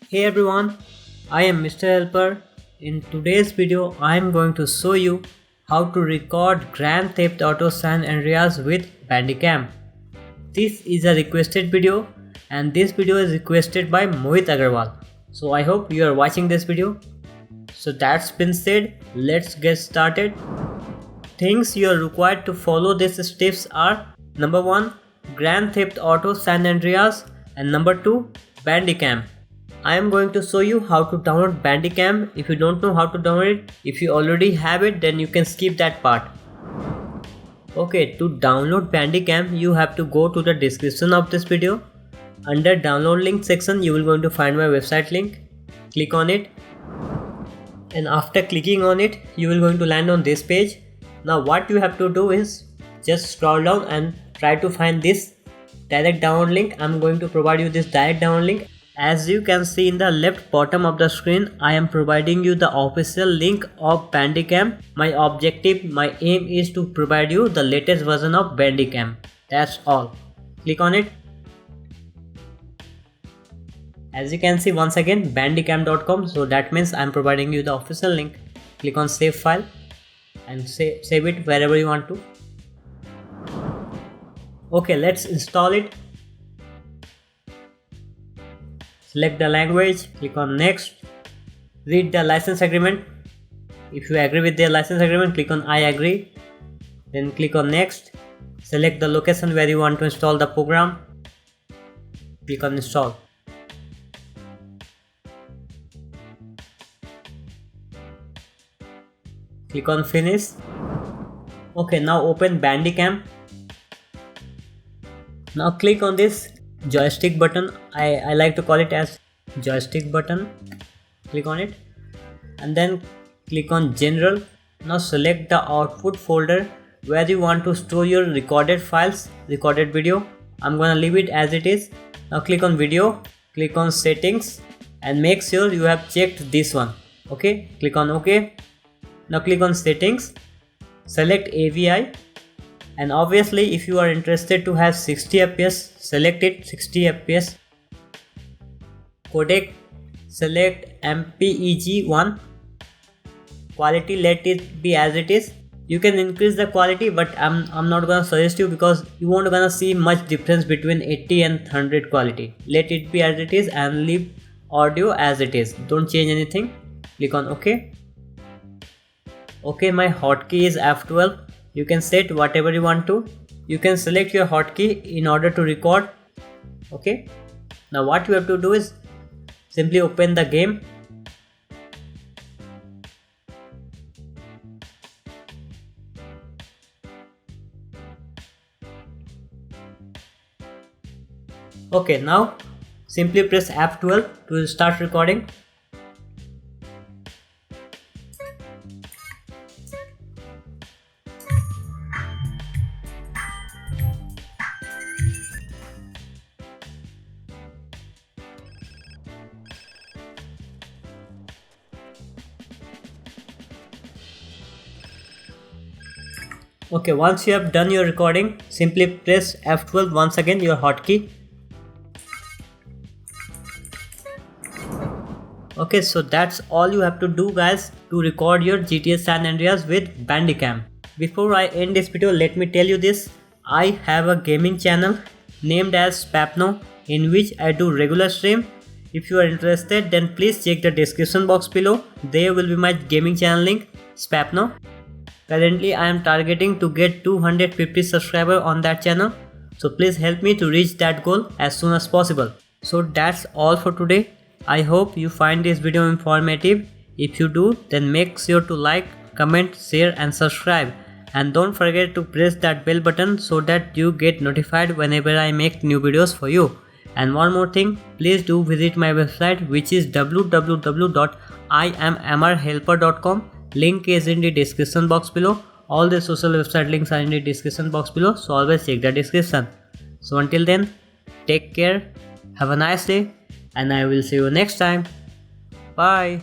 Hey everyone, I am Mr. Helper. In today's video, I am going to show you how to record Grand Theft Auto San Andreas with Bandicam. This is a requested video and this video is requested by Mohit Agarwal. So I hope you are watching this video. So that's been said, let's get started. Things you are required to follow these steps are: number 1, Grand Theft Auto San Andreas, and number 2, Bandicam. I am going to show you how to download Bandicam. If you don't know how to download it, if you already have it, then you can skip that part. Okay, to download Bandicam, you have to go to the description of this video. Under download link section, you will going to find my website link. Click on it, and after clicking on it, you will going to land on this page. Now what you have to do is just scroll down and try to find this direct download link. I'm going to provide you this direct download link. As you can see in the left bottom of the screen, I am providing you the official link of Bandicam. My objective, my aim is to provide you the latest version of Bandicam. That's all. Click on it. As you can see, once again, bandicam.com. So that means I am providing you the official link. Click on save file and save it wherever you want to. Okay, let's install it. Select the language, click on next, read the license agreement. If you agree with the license agreement, click on I agree, then click on next. Select the location where you want to install the program, click on install. Click on finish. Okay, now open Bandicam. Now click on this joystick button. I like to call it as joystick button. Click on it and then click on general. Now select the output folder where you want to store your recorded files, recorded video. I'm gonna leave it as it is. Now click on video, click on settings and make sure you have checked this one. Okay, click on OK. Now click on settings, select AVI, and obviously if you are interested to have 60 fps, select it 60 fps. Codec, select MPEG-1. Quality, let it be as it is. You can increase the quality, but I'm not gonna suggest you because you won't gonna see much difference between 80 and 100 quality. Let it be as it is and leave audio as it is. Don't change anything. Click on OK. Okay, my hotkey is F12. You can set whatever you want to. You can select your hotkey in order to record. Okay. Now what you have to do is simply open the game. Okay, now simply press F12 to start recording. Okay, once you have done your recording, simply press F12 once again, your hotkey. Okay, so that's all you have to do guys to record your GTA San Andreas with Bandicam. Before I end this video, let me tell you this. I have a gaming channel named as Spapno in which I do regular stream. If you are interested, then please check the description box below. There will be my gaming channel link, Spapno. Currently I am targeting to get 250 subscribers on that channel. So please help me to reach that goal as soon as possible. So that's all for today. I hope you find this video informative. If you do, then make sure to like, comment, share and subscribe. And don't forget to press that bell button so that you get notified whenever I make new videos for you. And one more thing, please do visit my website which is www.imamrhelper.com. Link is in the description box below. All the social website links are in the description box below, so always check the description. So until then, take care, have a nice day, and I will see you next time. Bye.